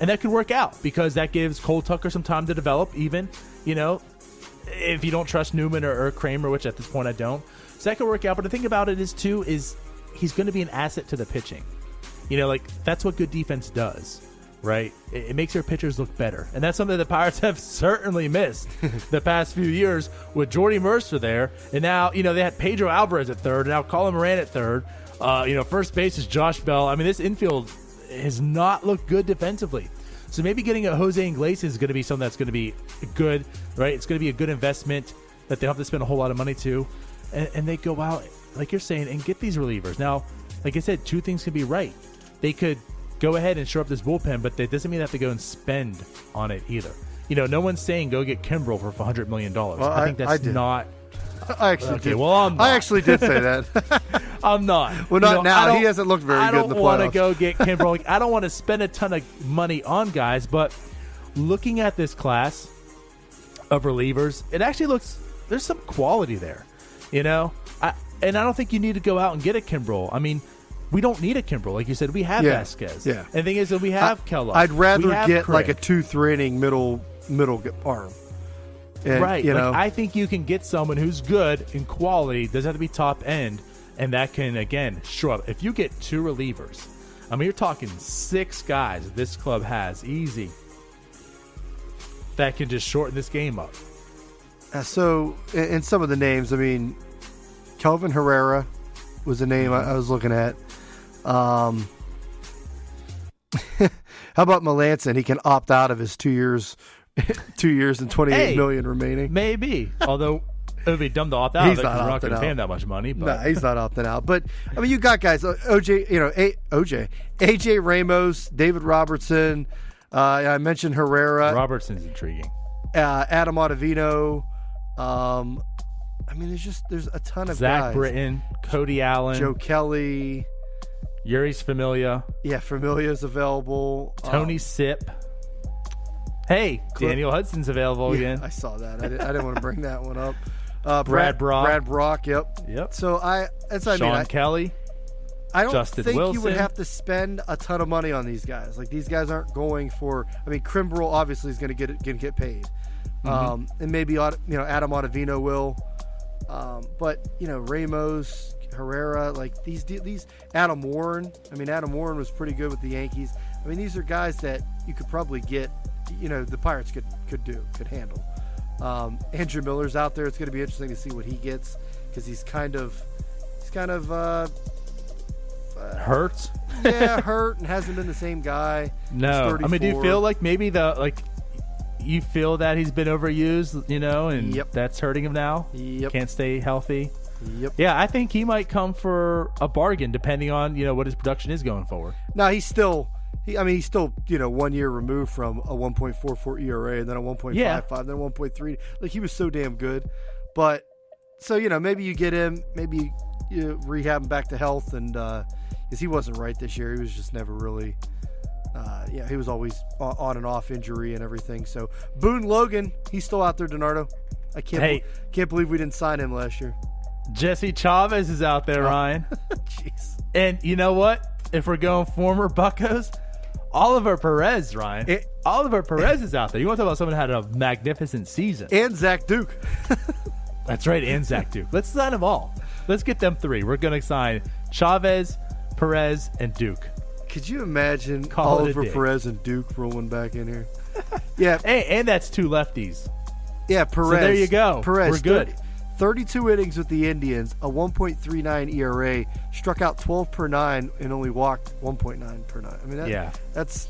And that could work out because that gives Cole Tucker some time to develop even, if you don't trust Newman or Kramer, which at this point I don't. So that could work out. But the thing about it is he's going to be an asset to the pitching. That's what good defense does, right? It makes your pitchers look better. And that's something the Pirates have certainly missed the past few years with Jordy Mercer there. And now, they had Pedro Alvarez at third, and now Colin Moran at third. First base is Josh Bell. I mean, this infield has not looked good defensively. So maybe getting a Jose Iglesias is going to be something that's going to be good, right? It's going to be a good investment that they don't have to spend a whole lot of money to. And they go out, like you're saying, and get these relievers. Now, like I said, two things can be right. They could go ahead and shore up this bullpen, but that doesn't mean they have to go and spend on it either. No one's saying go get Kimbrel for $100 million. Well, I think that's not... I actually did. Well, I'm not. I actually did say that. I'm not. Well, not now. He hasn't looked very good in the playoffs. I don't want to go get Kimbrel. I don't want to spend a ton of money on guys, but looking at this class of relievers, it actually looks there's some quality there. I don't think you need to go out and get a Kimbrel. I mean, we don't need a Kimbrel. Like you said, we have Vasquez. Yeah. And the thing is that we have Kellogg. I'd rather get Craig. like a 2-3 inning middle arm. And, right. I think you can get someone who's good in quality, doesn't have to be top end, and that can, again, shore up. If you get two relievers, I mean, you're talking 6 guys this club has, easy, that can just shorten this game up. So, in some of the names, I mean, Kelvin Herrera was a name I was looking at. How about Melanson? He can opt out of his 2 years. 2 years and $28 million remaining. Maybe. Although it would be dumb to opt out. He's not we're not going to pay him that much money. But. No, he's not opting out. But I mean, you got guys, AJ Ramos, David Robertson. I mentioned Herrera. Robertson's intriguing. Adam Ottavino. I mean, there's a ton of Zach guys. Britton, Cody Allen, Joe Kelly, Yuri's Familia. Yeah, Familia's available. Tony Sipp. Hey, Daniel Hudson's available again. I saw that. I didn't want to bring that one up. Brad Brock. Brad Brock, yep. So that's what Sean Kelly. I don't Justin think Wilson. You would have to spend a ton of money on these guys. Like, these guys aren't going for. I mean, Kimbrel obviously is going to get paid, and maybe Adam Ottavino will, but Ramos, Herrera, like these Adam Warren. I mean, Adam Warren was pretty good with the Yankees. I mean, these are guys that you could probably get. The Pirates could handle. Andrew Miller's out there. It's going to be interesting to see what he gets because he's kind of hurt. Yeah, hurt and hasn't been the same guy. No, I mean, do you feel like maybe you feel that he's been overused, and that's hurting him now? Yep. Can't stay healthy. Yep. Yeah, I think he might come for a bargain depending on what his production is going forward. No, he's still 1 year removed from a 1.44 ERA and then a 1.55, then a 1.3. Like, he was so damn good. But so maybe you get him, maybe you rehab him back to health, and because he wasn't right this year, he was just never really. He was always on and off injury and everything. So Boone Logan, he's still out there. DiNardo, I can't believe we didn't sign him last year. Jesse Chavez is out there, Ryan. Jeez. And you know what? If we're going former Buccos, Oliver Perez, Ryan. Oliver Perez is out there. You want to talk about someone who had a magnificent season. And Zach Duke. That's right, and Zach Duke. Let's sign them all. Let's get them 3. We're going to sign Chavez, Perez, and Duke. Could you imagine Oliver Perez and Duke rolling back in here? Yeah. Hey, and that's 2 lefties. Yeah, Perez. So there you go. Perez, we're good. 32 innings with the Indians, a 1.39 ERA, struck out 12 per 9, and only walked 1.9 per 9. I mean,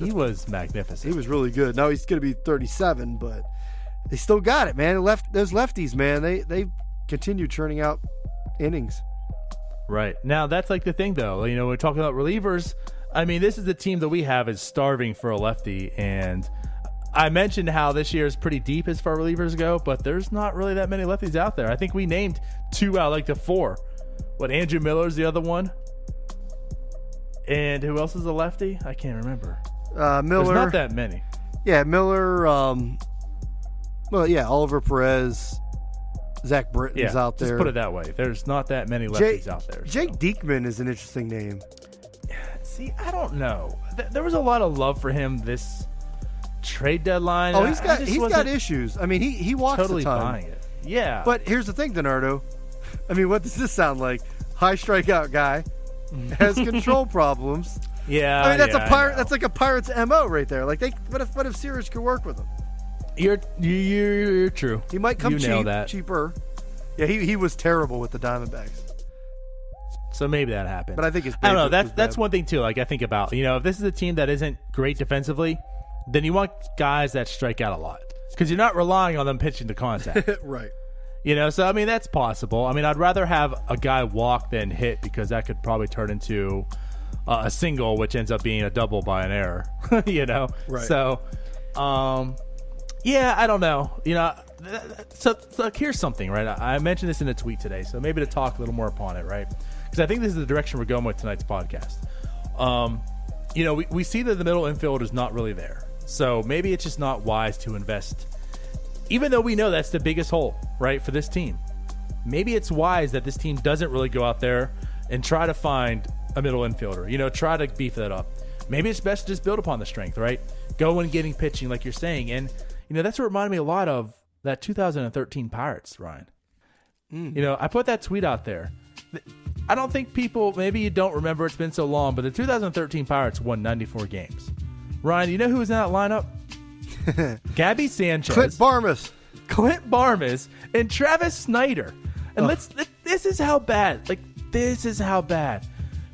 he was magnificent. He was really good. Now he's going to be 37, but they still got it, man. Those lefties, man, they continue churning out innings. Right. Now, that's like the thing, though. We're talking about relievers. I mean, this is the team that we have is starving for a lefty, and I mentioned how this year is pretty deep as far relievers go, but there's not really that many lefties out there. I think we named 2 out of the 4. Andrew Miller's the other one. And who else is a lefty? I can't remember. Miller. There's not that many. Yeah, Miller. Oliver Perez. Zach Britton's out there. Just put it that way. There's not that many lefties out there. Jake Diekman is an interesting name. See, I don't know. There was a lot of love for him this trade deadline. Oh, he's got issues. I mean, he walks totally a ton. buying it. Yeah. But here's the thing, DiNardo. I mean, what does this sound like? High strikeout guy has control problems. Yeah. I mean, that's a pirate. That's like a Pirate's MO right there. Like, what if Sirius could work with him? You're true. He might come cheaper. Yeah, he was terrible with the Diamondbacks. So maybe that happened. But I think I don't know. That's one thing too. Like I think about, if this is a team that isn't great defensively, then you want guys that strike out a lot because you're not relying on them pitching to contact. Right. So I mean that's possible. I mean I'd rather have a guy walk than hit because that could probably turn into a single, which ends up being a double by an error. Right. So, yeah, I don't know. So here's something, right? I mentioned this in a tweet today, so maybe to talk a little more upon it, right? Because I think this is the direction we're going with tonight's podcast. We see that the middle infield is not really there. So maybe it's just not wise to invest, even though we know that's the biggest hole, right, for this team. Maybe it's wise that this team doesn't really go out there and try to find a middle infielder, try to beef that up. Maybe it's best to just build upon the strength, right? Go and getting pitching like you're saying. And, that's what reminded me a lot of that 2013 Pirates, Ryan. I put that tweet out there. I don't think people, maybe you don't remember, it's been so long, but the 2013 Pirates won 94 games. Ryan, you know who was in that lineup? Gabby Sanchez. Clint Barmes and Travis Snyder. And this is how bad. This is how bad.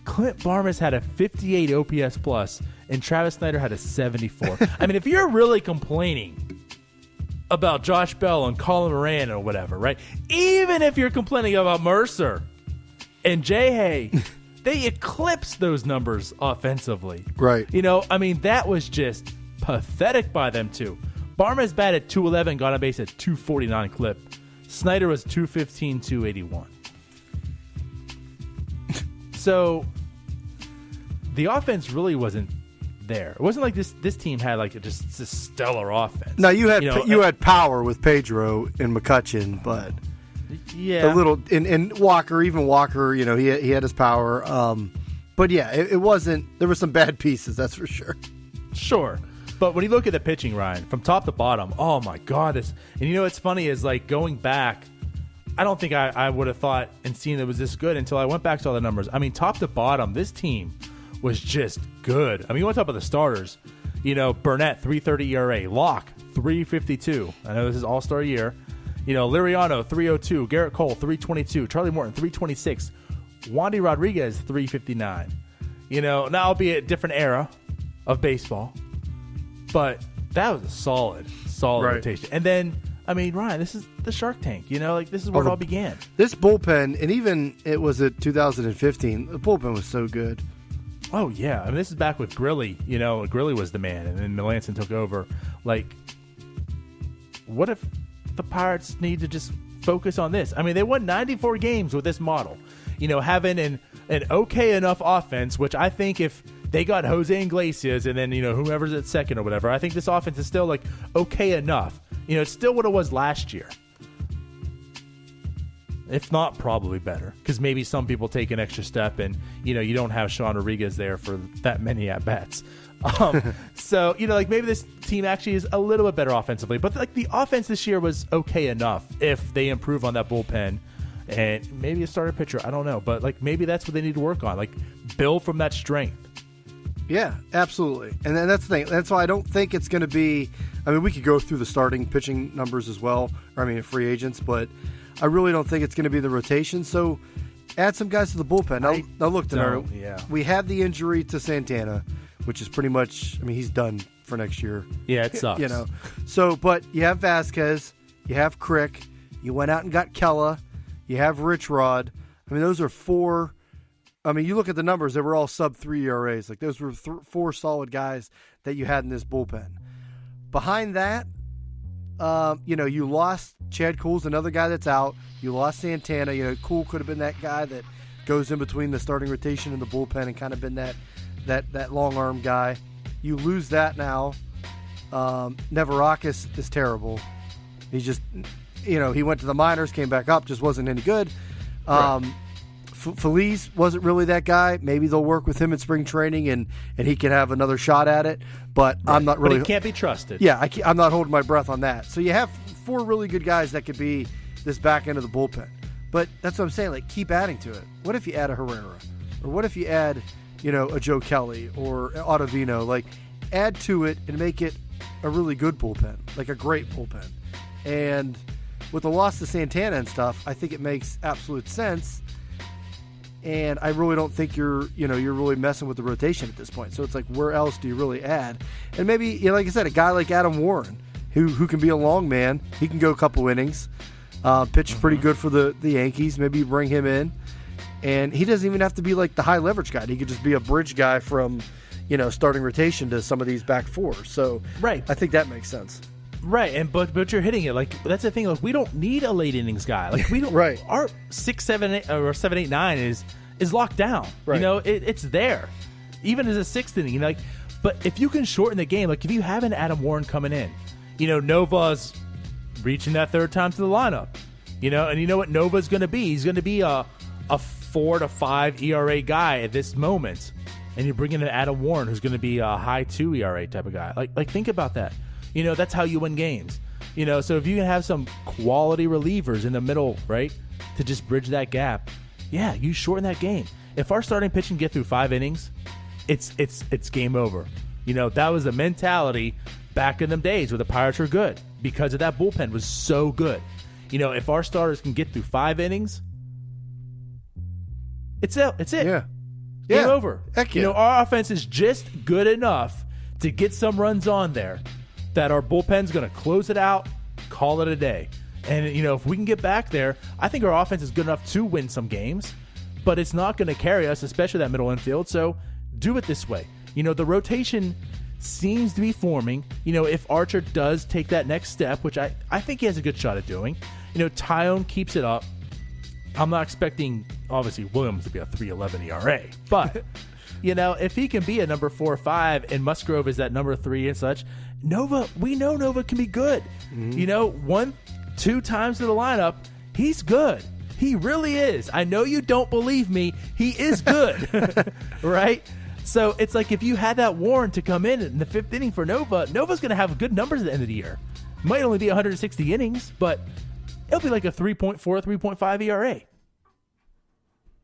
Clint Barmes had a 58 OPS plus, and Travis Snyder had a 74. I mean, if you're really complaining about Josh Bell and Colin Moran or whatever, right? Even if you're complaining about Mercer and Jay Hay, they eclipsed those numbers offensively. Right. I mean, that was just pathetic by them two. Barmes batted 211, got on base at 249 clip. Snyder was 215, 281. So the offense really wasn't there. It wasn't like this team had just this stellar offense. No, you had power with Pedro and McCutchen, but yeah, a little in Walker, he had his power. But yeah, it wasn't. There were some bad pieces, that's for sure. Sure. But when you look at the pitching, Ryan, from top to bottom, oh my God! What's funny is going back. I don't think I would have thought and seen it was this good until I went back to all the numbers. I mean, top to bottom, this team was just good. I mean, you want to talk about the starters. Burnett, 3.30 ERA. Locke, 3.52. I know this is all-star year. Liriano, 3.02. Garrett Cole, 3.22. Charlie Morton, 3.26. Wandy Rodriguez, 3.59. Now it'll be a different era of baseball. But that was a solid right. Rotation. And then, I mean, Ryan, this is the Shark Tank. This is where it all began. This bullpen, and even it was at 2015, the bullpen was so good. Oh, yeah. I mean, this is back with Grilly. Grilly was the man, and then Melanson took over. What if the Pirates need to just focus on this? I mean, they won 94 games with this model. Having an okay enough offense, which I think if they got Jose Iglesias and then, whoever's at second or whatever, I think this offense is still, okay enough. It's still what it was last year. If not, probably better. Because maybe some people take an extra step and, you don't have Sean Rodriguez there for that many at-bats. So, maybe this team actually is a little bit better offensively. But, the offense this year was okay enough if they improve on that bullpen. And maybe a starter pitcher, I don't know. But, maybe that's what they need to work on. Build from that strength. Yeah, absolutely. And then that's the thing. That's why I don't think it's going to be – I mean, we could go through the starting pitching numbers as well. Free agents. But I really don't think it's going to be the rotation. So add some guys to the bullpen. Now look, DiNardo, we have the injury to Santana, which is pretty much – I mean, he's done for next year. Yeah, it sucks. So, but you have Vasquez. You have Crick. You went out and got Kella. You have Rich Rod. I mean, those are four – I mean, you look at the numbers, they were all sub-3 ERAs. Those were four solid guys that you had in this bullpen. Behind that, you lost Chad Kuhl's another guy that's out. You lost Santana. Kuhl could have been that guy that goes in between the starting rotation and the bullpen and kind of been that long-arm guy. You lose that now. Nevarakis is terrible. He just, he went to the minors, came back up, just wasn't any good. Right. Feliz wasn't really that guy. Maybe they'll work with him in spring training and he can have another shot at it. But right. I'm not really. But he can't be trusted. Yeah, I'm not holding my breath on that. So you have 4 really good guys that could be this back end of the bullpen. But that's what I'm saying. Like, keep adding to it. What if you add a Herrera, or what if you add, a Joe Kelly or Ottavino? Like, add to it and make it a really good bullpen, like a great bullpen. And with the loss to Santana and stuff, I think it makes absolute sense. And I really don't think you're really messing with the rotation at this point. So it's like, where else do you really add? And maybe, like I said, a guy like Adam Warren, who can be a long man. He can go a couple innings, pitch pretty good for the Yankees. Maybe you bring him in. And he doesn't even have to be like the high leverage guy. He could just be a bridge guy from, starting rotation to some of these back 4. So right. I think that makes sense. Right, and but you're hitting it. Like, that's the thing. Like, we don't need a late innings guy. Like, we don't. Right. Our 6, 7, 8, or 7, 8, 9 is locked down. Right. It's there, even as a 6th inning. Like, but if you can shorten the game, like if you have an Adam Warren coming in, Nova's reaching that 3rd time to the lineup. And you know what Nova's going to be? He's going to be a 4 to 5 ERA guy at this moment, and you're bringing in Adam Warren, who's going to be a high 2 ERA type of guy. Like think about that. That's how you win games. So if you can have some quality relievers in the middle, right, to just bridge that gap, yeah, you shorten that game. If our starting pitching get through 5 innings, it's game over. That was the mentality back in them days where the Pirates were good because of that bullpen was so good. If our starters can get through 5 innings, it's it. Yeah. Game over. Heck yeah. Our offense is just good enough to get some runs on there that our bullpen's going to close it out, call it a day. And, if we can get back there, I think our offense is good enough to win some games, but it's not going to carry us, especially that middle infield. So do it this way. The rotation seems to be forming. If Archer does take that next step, which I think he has a good shot at doing, Tyone keeps it up. I'm not expecting, obviously, Williams to be a 3.11 ERA, but, if he can be a number 4 or 5 and Musgrove is that number 3 and such, we know Nova can be good. 1, 2 times to the lineup, he's good. He really is. I know you don't believe me. He is good, right? So it's like if you had that Warren to come in the 5th inning for Nova's going to have good numbers at the end of the year. Might only be 160 innings, but it'll be like a 3.4, 3.5 ERA.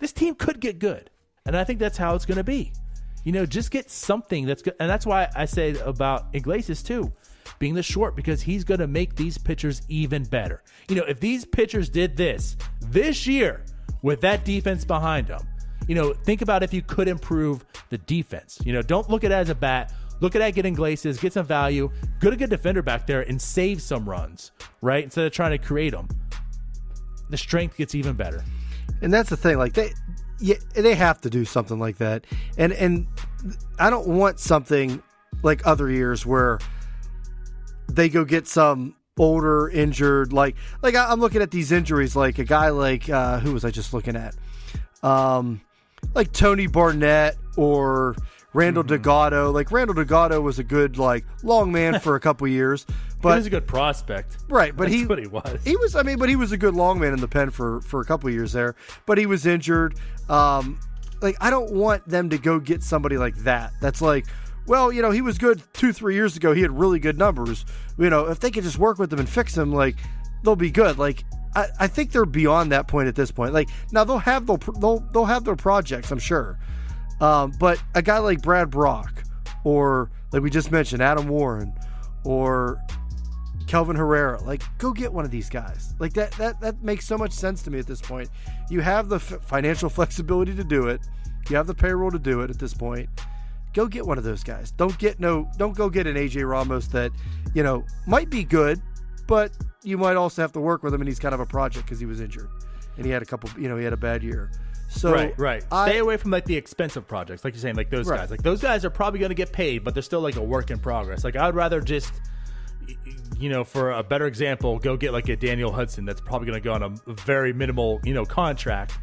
This team could get good, and I think that's how it's going to be. Just get something that's good. And that's why I say about Iglesias, too, being the short, because he's going to make these pitchers even better. If these pitchers did this year with that defense behind them, think about if you could improve the defense. Don't look at it as a bat. Look at that, get Iglesias, get some value, get a good defender back there, and save some runs, right? Instead of trying to create them. The strength gets even better. And that's the thing. Like, they have to do something like that. And I don't want something like other years where they go get some older injured, like I'm looking at these injuries, like a guy like who was I just looking at? Like Tony Barnett or Randall Delgado. Like Randall Delgado was a good long man for a couple years, but he was a good prospect, right? But That's what he was. He was. But he was a good long man in the pen for a couple years there. But he was injured. I don't want them to go get somebody like that. That's like, well, he was good 2-3 years ago. He had really good numbers. If they could just work with him and fix him, they'll be good. I think they're beyond that point at this point. Now they'll have their projects, I'm sure. But a guy like Brad Brock, or like we just mentioned, Adam Warren, or Kelvin Herrera, go get one of these guys. That makes so much sense to me at this point. You have the financial flexibility to do it. You have the payroll to do it at this point. Go get one of those guys. Don't go get an AJ Ramos that, might be good, but you might also have to work with him, and he's kind of a project because he was injured and he had a couple, he had a bad year. So right. Stay away from the expensive projects, like you're saying, those guys. Those guys are probably going to get paid, but they're still a work in progress. I would rather just, for a better example, go get a Daniel Hudson that's probably going to go on a very minimal, contract,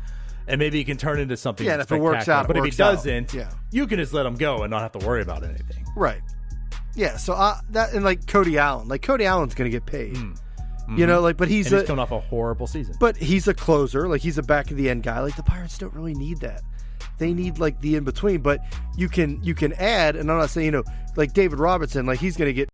and maybe he can turn into something. Yeah, and if it works out, but if he doesn't, you can just let him go and not have to worry about anything. Right. Yeah. So that and Cody Allen, Cody Allen's going to get paid. You know, like, but he's coming off a horrible season. But he's a closer. Like, he's a back of the end guy. Like, the Pirates don't really need that. They need, like, the in between. But you can add, and I'm not saying, like David Robertson, like, he's going to get